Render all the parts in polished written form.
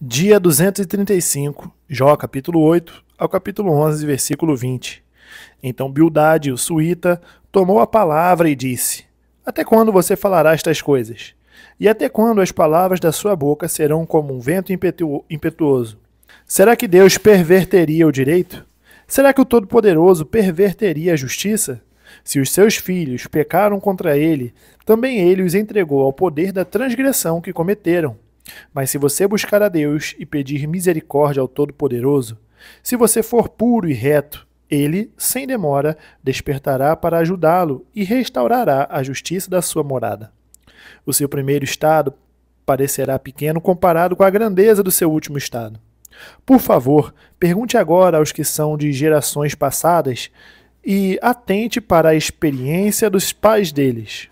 Dia 235, Jó capítulo 8 ao capítulo 11, versículo 20. Então Bildade, o suíta, tomou a palavra e disse: Até quando você falará estas coisas? E até quando as palavras da sua boca serão como um vento impetuoso? Será que Deus perverteria o direito? Será que o Todo-Poderoso perverteria a justiça? Se os seus filhos pecaram contra ele, também ele os entregou ao poder da transgressão que cometeram. Mas se você buscar a Deus e pedir misericórdia ao Todo-Poderoso, se você for puro e reto, ele, sem demora, despertará para ajudá-lo e restaurará a justiça da sua morada. O seu primeiro estado parecerá pequeno comparado com a grandeza do seu último estado. Por favor, pergunte agora aos que são de gerações passadas e atente para a experiência dos pais deles.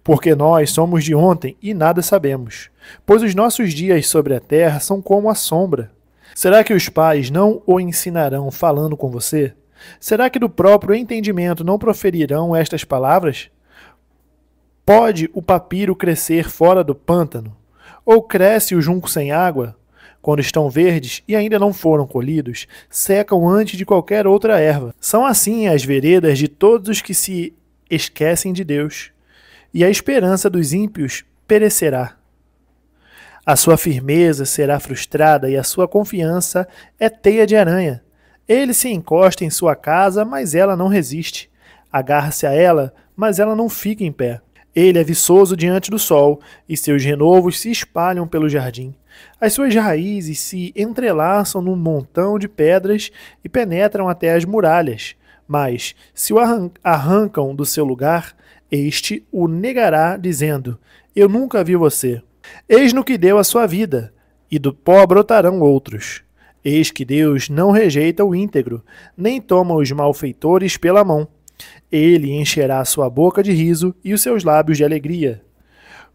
Porque nós somos de ontem e nada sabemos, pois os nossos dias sobre a terra são como a sombra. Será que os pais não o ensinarão falando com você? Será que do próprio entendimento não proferirão estas palavras? Pode o papiro crescer fora do pântano? Ou cresce o junco sem água? Quando estão verdes e ainda não foram colhidos, secam antes de qualquer outra erva. São assim as veredas de todos os que se esquecem de Deus, e a esperança dos ímpios perecerá. A sua firmeza será frustrada e a sua confiança é teia de aranha. Ele se encosta em sua casa, mas ela não resiste. Agarra-se a ela, mas ela não fica em pé. Ele é viçoso diante do sol, e seus renovos se espalham pelo jardim. As suas raízes se entrelaçam num montão de pedras e penetram até as muralhas. Mas, se o arrancam do seu lugar, este o negará, dizendo: Eu nunca vi você. Eis no que deu a sua vida, e do pó brotarão outros. Eis que Deus não rejeita o íntegro, nem toma os malfeitores pela mão. Ele encherá a sua boca de riso e os seus lábios de alegria.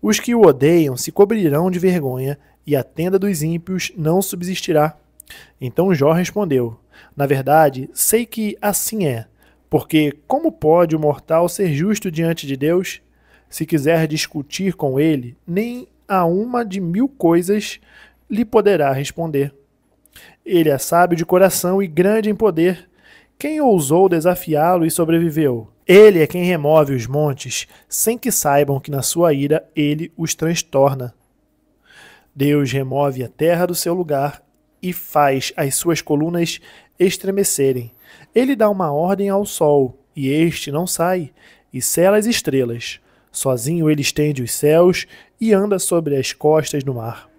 Os que o odeiam se cobrirão de vergonha, e a tenda dos ímpios não subsistirá. Então Jó respondeu: Na verdade, sei que assim é. Porque como pode o mortal ser justo diante de Deus? Se quiser discutir com ele, nem a uma de 1000 coisas lhe poderá responder. Ele é sábio de coração e grande em poder. Quem ousou desafiá-lo e sobreviveu? Ele é quem remove os montes, sem que saibam que na sua ira ele os transtorna. Deus remove a terra do seu lugar e faz as suas colunas estremecerem. Ele dá uma ordem ao sol, e este não sai, e sela as estrelas. Sozinho ele estende os céus e anda sobre as costas do mar.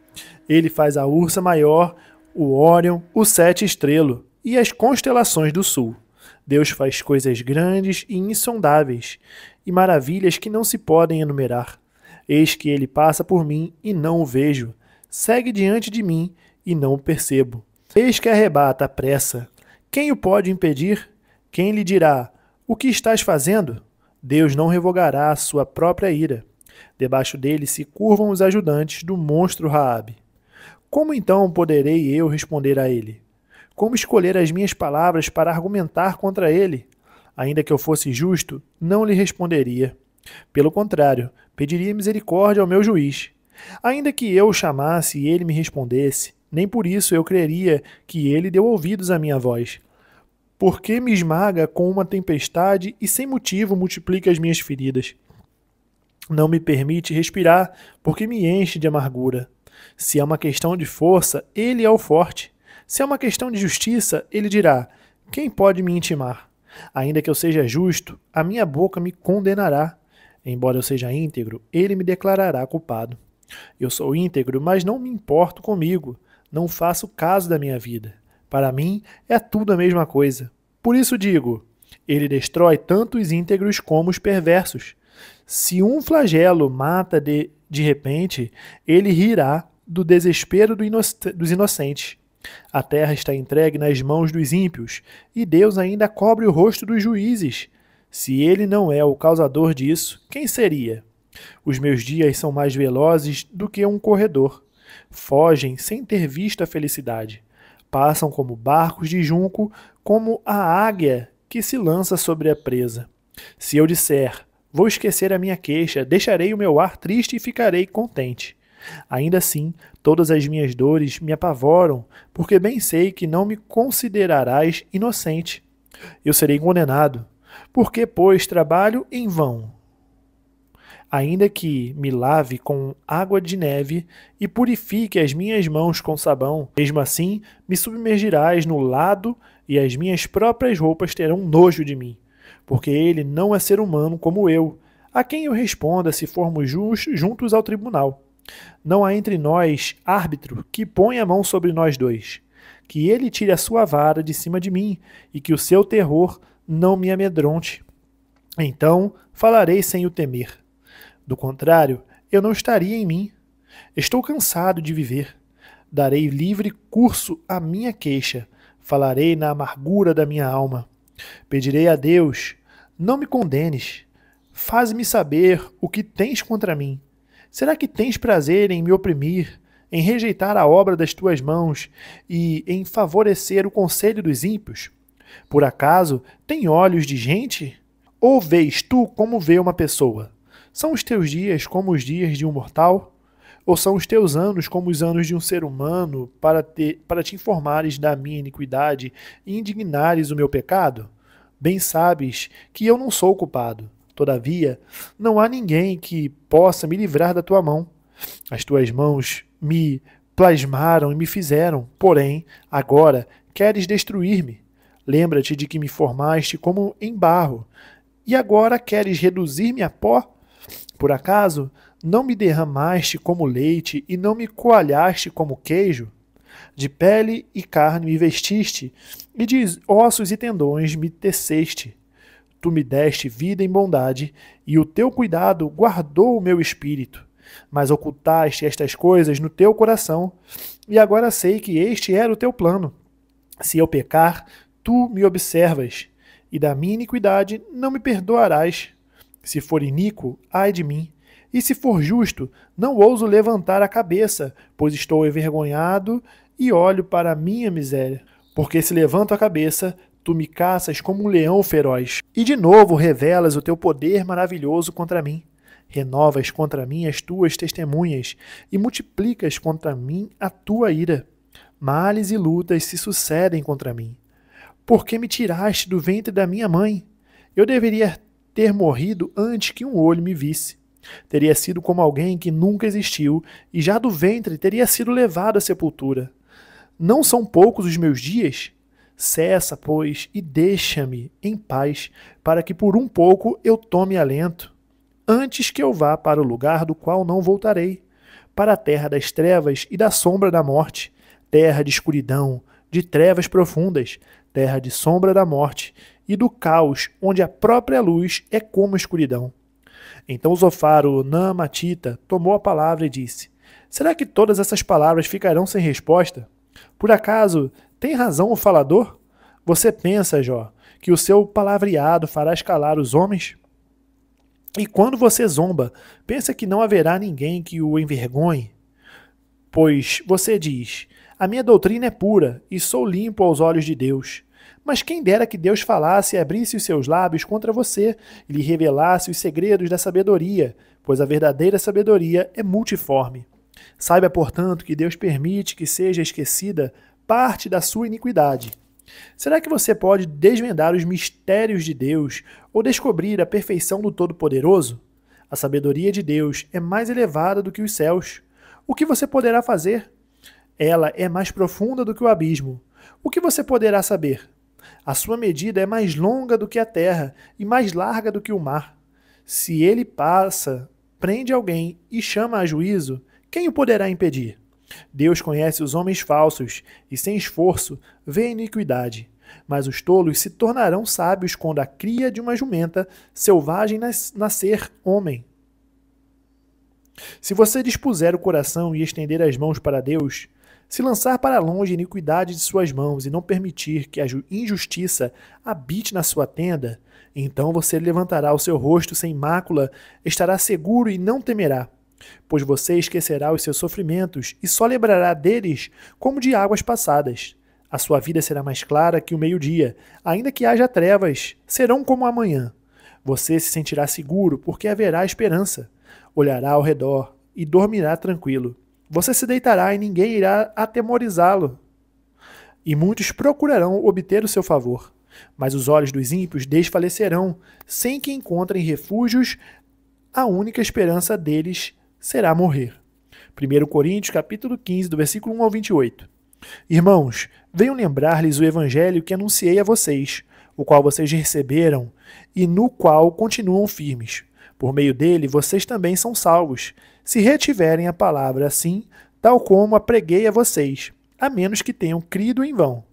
Ele faz a Ursa Maior, o Órion, o Sete Estrelo e as constelações do sul. Deus faz coisas grandes e insondáveis, e maravilhas que não se podem enumerar. Eis que ele passa por mim e não o vejo, segue diante de mim e não o percebo. Eis que arrebata a pressa. Quem o pode impedir? Quem lhe dirá: O que estás fazendo? Deus não revogará a sua própria ira. Debaixo dele se curvam os ajudantes do monstro Raabe. Como então poderei eu responder a ele? Como escolher as minhas palavras para argumentar contra ele? Ainda que eu fosse justo, não lhe responderia. Pelo contrário, pediria misericórdia ao meu juiz. Ainda que eu o chamasse e ele me respondesse, nem por isso eu creria que ele deu ouvidos à minha voz. Porque me esmaga com uma tempestade e sem motivo multiplica as minhas feridas. Não me permite respirar, porque me enche de amargura. Se é uma questão de força, ele é o forte. Se é uma questão de justiça, ele dirá: Quem pode me intimar? Ainda que eu seja justo, a minha boca me condenará. Embora eu seja íntegro, ele me declarará culpado. Eu sou íntegro, mas não me importo comigo. Não faço caso da minha vida. Para mim, é tudo a mesma coisa. Por isso digo: ele destrói tanto os íntegros como os perversos. Se um flagelo mata de repente, ele rirá do desespero dos inocentes. A terra está entregue nas mãos dos ímpios, e Deus ainda cobre o rosto dos juízes. Se ele não é o causador disso, quem seria? Os meus dias são mais velozes do que um corredor. Fogem sem ter visto a felicidade. Passam como barcos de junco, como a águia que se lança sobre a presa. Se eu disser: Vou esquecer a minha queixa, deixarei o meu ar triste e ficarei contente. Ainda assim, todas as minhas dores me apavoram, porque bem sei que não me considerarás inocente. Eu serei condenado. Por que, pois, trabalho em vão? Ainda que me lave com água de neve e purifique as minhas mãos com sabão, mesmo assim me submergirás no lado e as minhas próprias roupas terão nojo de mim, porque ele não é ser humano como eu, a quem eu responda se formos juntos ao tribunal. Não há entre nós árbitro que ponha a mão sobre nós dois. Que ele tire a sua vara de cima de mim e que o seu terror não me amedronte. Então falarei sem o temer. Do contrário, eu não estaria em mim. Estou cansado de viver. Darei livre curso à minha queixa. Falarei na amargura da minha alma. Pedirei a Deus, não me condenes. Faz-me saber o que tens contra mim. Será que tens prazer em me oprimir, em rejeitar a obra das tuas mãos e em favorecer o conselho dos ímpios? Por acaso tem olhos de gente? Ou vês tu como vê uma pessoa? São os teus dias como os dias de um mortal? Ou são os teus anos como os anos de um ser humano para te informares da minha iniquidade e indignares o meu pecado? Bem sabes que eu não sou culpado. Todavia, não há ninguém que possa me livrar da tua mão. As tuas mãos me plasmaram e me fizeram, porém, agora queres destruir-me. Lembra-te de que me formaste como em barro, e agora queres reduzir-me a pó? Por acaso, não me derramaste como leite e não me coalhaste como queijo? De pele e carne me vestiste, e de ossos e tendões me teceste. Tu me deste vida em bondade, e o teu cuidado guardou o meu espírito. Mas ocultaste estas coisas no teu coração, e agora sei que este era o teu plano. Se eu pecar, tu me observas, e da minha iniquidade não me perdoarás. Se for iníquo, ai de mim. E se for justo, não ouso levantar a cabeça, pois estou envergonhado e olho para a minha miséria. Porque se levanto a cabeça, tu me caças como um leão feroz. E de novo revelas o teu poder maravilhoso contra mim. Renovas contra mim as tuas testemunhas e multiplicas contra mim a tua ira. Males e lutas se sucedem contra mim. Por que me tiraste do ventre da minha mãe? Eu deveria ter morrido antes que um olho me visse. Teria sido como alguém que nunca existiu e já do ventre teria sido levado à sepultura. Não são poucos os meus dias? Cessa, pois, e deixa-me em paz, para que por um pouco eu tome alento, antes que eu vá para o lugar do qual não voltarei, para a terra das trevas e da sombra da morte, terra de escuridão, de trevas profundas, terra de sombra da morte e do caos, onde a própria luz é como a escuridão. Então Zofar, o Naamatita, tomou a palavra e disse: Será que todas essas palavras ficarão sem resposta? Por acaso tem razão o falador? Você pensa, Jó, que o seu palavreado fará escalar os homens? E quando você zomba, pensa que não haverá ninguém que o envergonhe? Pois você diz: a minha doutrina é pura e sou limpo aos olhos de Deus. Mas quem dera que Deus falasse e abrisse os seus lábios contra você e lhe revelasse os segredos da sabedoria, pois a verdadeira sabedoria é multiforme. Saiba, portanto, que Deus permite que seja esquecida parte da sua iniquidade. Será que você pode desvendar os mistérios de Deus ou descobrir a perfeição do Todo-Poderoso? A sabedoria de Deus é mais elevada do que os céus. O que você poderá fazer? Ela é mais profunda do que o abismo. O que você poderá saber? A sua medida é mais longa do que a terra e mais larga do que o mar. Se ele passa, prende alguém e chama a juízo, quem o poderá impedir? Deus conhece os homens falsos e, sem esforço, vê a iniquidade. Mas os tolos se tornarão sábios quando a cria de uma jumenta selvagem nascer homem. Se você dispuser o coração e estender as mãos para Deus, se lançar para longe a iniquidade de suas mãos e não permitir que a injustiça habite na sua tenda, então você levantará o seu rosto sem mácula, estará seguro e não temerá, pois você esquecerá os seus sofrimentos e só lembrará deles como de águas passadas. A sua vida será mais clara que o meio-dia, ainda que haja trevas, serão como amanhã. Você se sentirá seguro porque haverá esperança. Olhará ao redor, e dormirá tranquilo. Você se deitará e ninguém irá atemorizá-lo. E muitos procurarão obter o seu favor. Mas os olhos dos ímpios desfalecerão, sem que encontrem refúgios. A única esperança deles será morrer. 1 Coríntios, capítulo 15, do versículo 1 ao 28. Irmãos, venham lembrar-lhes o evangelho que anunciei a vocês, o qual vocês receberam e no qual continuam firmes. Por meio dele, vocês também são salvos, se retiverem a palavra assim, tal como a preguei a vocês, a menos que tenham crido em vão.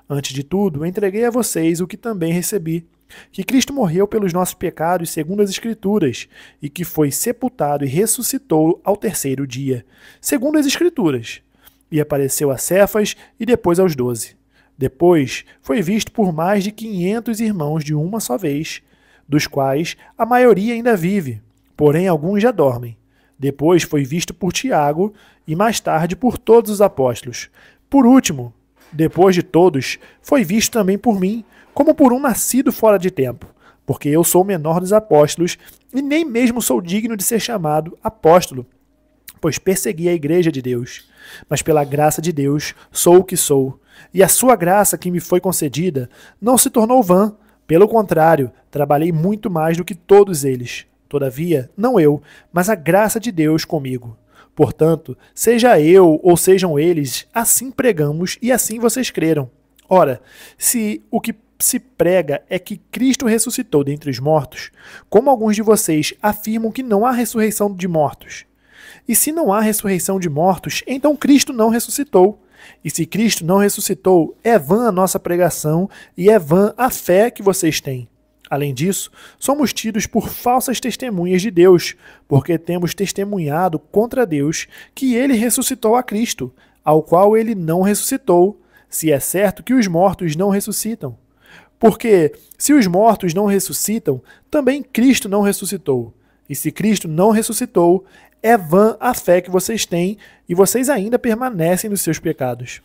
Antes de tudo, entreguei a vocês o que também recebi, que Cristo morreu pelos nossos pecados segundo as Escrituras, e que foi sepultado e ressuscitou ao terceiro dia, segundo as Escrituras, e apareceu a Cefas e depois aos 12. Depois foi visto por mais de 500 irmãos de uma só vez, dos quais a maioria ainda vive, porém alguns já dormem. Depois foi visto por Tiago e mais tarde por todos os apóstolos. Por último, depois de todos, foi visto também por mim, como por um nascido fora de tempo, porque eu sou o menor dos apóstolos e nem mesmo sou digno de ser chamado apóstolo, pois persegui a igreja de Deus. Mas pela graça de Deus sou o que sou, e a sua graça que me foi concedida não se tornou vã. Pelo contrário, trabalhei muito mais do que todos eles. Todavia, não eu, mas a graça de Deus comigo. Portanto, seja eu ou sejam eles, assim pregamos e assim vocês creram. Ora, se o que se prega é que Cristo ressuscitou dentre os mortos, como alguns de vocês afirmam que não há ressurreição de mortos? E se não há ressurreição de mortos, então Cristo não ressuscitou. E se Cristo não ressuscitou, é vã a nossa pregação e é vã a fé que vocês têm. Além disso, somos tidos por falsas testemunhas de Deus, porque temos testemunhado contra Deus que ele ressuscitou a Cristo, ao qual ele não ressuscitou, se é certo que os mortos não ressuscitam. Porque, se os mortos não ressuscitam, também Cristo não ressuscitou. E se Cristo não ressuscitou, é vã a fé que vocês têm e vocês ainda permanecem nos seus pecados.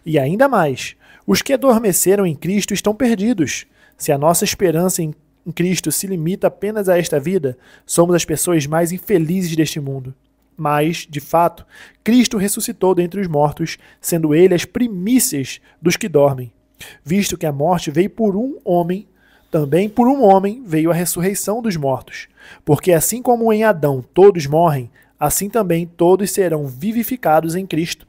E ainda mais, os que adormeceram em Cristo estão perdidos. Se a nossa esperança em Cristo se limita apenas a esta vida, somos as pessoas mais infelizes deste mundo. Mas, de fato, Cristo ressuscitou dentre os mortos, sendo ele as primícias dos que dormem. Visto que a morte veio por um homem, também por um homem veio a ressurreição dos mortos. Porque assim como em Adão todos morrem, assim também todos serão vivificados em Cristo.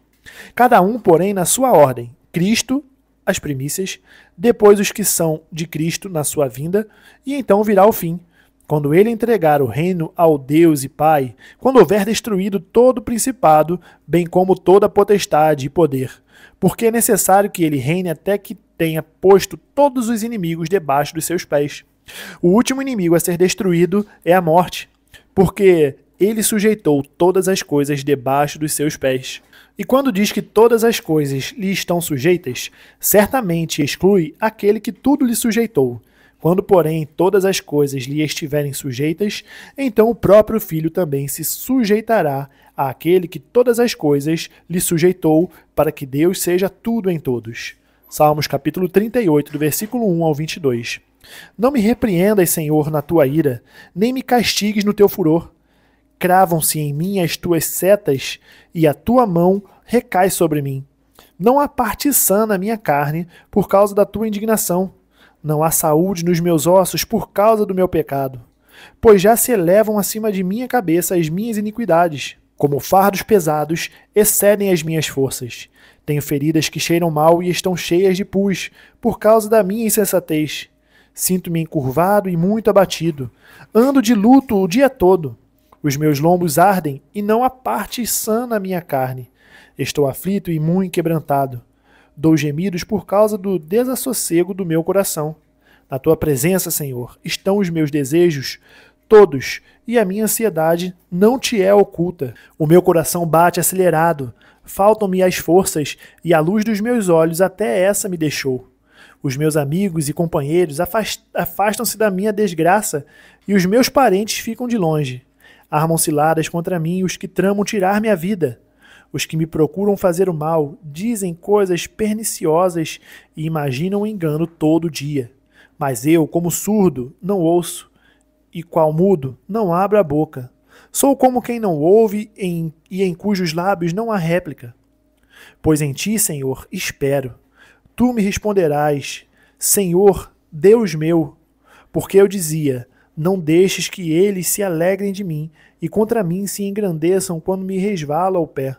Cada um, porém, na sua ordem. Cristo, as primícias, depois os que são de Cristo na sua vinda, e então virá o fim, quando ele entregar o reino ao Deus e Pai, quando houver destruído todo o principado, bem como toda a potestade e poder, porque é necessário que ele reine até que tenha posto todos os inimigos debaixo dos seus pés. O último inimigo a ser destruído é a morte, porque ele sujeitou todas as coisas debaixo dos seus pés. E quando diz que todas as coisas lhe estão sujeitas, certamente exclui aquele que tudo lhe sujeitou. Quando, porém, todas as coisas lhe estiverem sujeitas, então o próprio Filho também se sujeitará àquele que todas as coisas lhe sujeitou, para que Deus seja tudo em todos. Salmos capítulo 38, do versículo 1 ao 22. Não me repreendas, Senhor, na tua ira, nem me castigues no teu furor. Cravam-se em mim as tuas setas, e a tua mão recai sobre mim. Não há parte sã na minha carne por causa da tua indignação. Não há saúde nos meus ossos por causa do meu pecado. Pois já se elevam acima de minha cabeça as minhas iniquidades. Como fardos pesados, excedem as minhas forças. Tenho feridas que cheiram mal e estão cheias de pus, por causa da minha insensatez. Sinto-me encurvado e muito abatido. Ando de luto o dia todo. Os meus lombos ardem e não há parte sã na minha carne. Estou aflito e muito quebrantado. Dou gemidos por causa do desassossego do meu coração. Na tua presença, Senhor, estão os meus desejos todos, e a minha ansiedade não te é oculta. O meu coração bate acelerado, faltam-me as forças, e a luz dos meus olhos até essa me deixou. Os meus amigos e companheiros afastam-se da minha desgraça, e os meus parentes ficam de longe. Armam ciladas contra mim os que tramam tirar minha vida. Os que me procuram fazer o mal dizem coisas perniciosas e imaginam o engano todo dia. Mas eu, como surdo, não ouço, e qual mudo, não abro a boca. Sou como quem não ouve e em cujos lábios não há réplica. Pois em ti, Senhor, espero. Tu me responderás, Senhor, Deus meu, porque eu dizia, não deixes que eles se alegrem de mim e contra mim se engrandeçam quando me resvala o pé.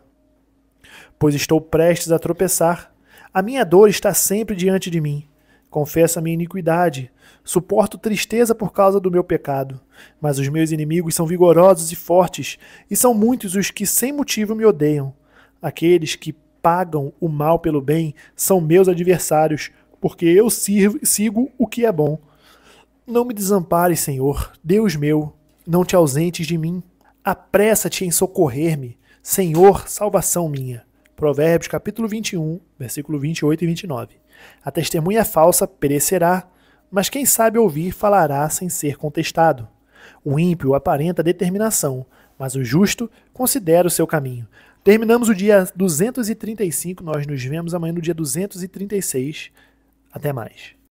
Pois estou prestes a tropeçar. A minha dor está sempre diante de mim. Confesso a minha iniquidade. Suporto tristeza por causa do meu pecado. Mas os meus inimigos são vigorosos e fortes, e são muitos os que sem motivo me odeiam. Aqueles que pagam o mal pelo bem são meus adversários, porque eu sigo o que é bom. Não me desampares, Senhor, Deus meu, não te ausentes de mim. Apressa-te em socorrer-me, Senhor, salvação minha. Provérbios capítulo 21, versículo 28 e 29. A testemunha falsa perecerá, mas quem sabe ouvir falará sem ser contestado. O ímpio aparenta determinação, mas o justo considera o seu caminho. Terminamos o dia 235, nós nos vemos amanhã no dia 236. Até mais.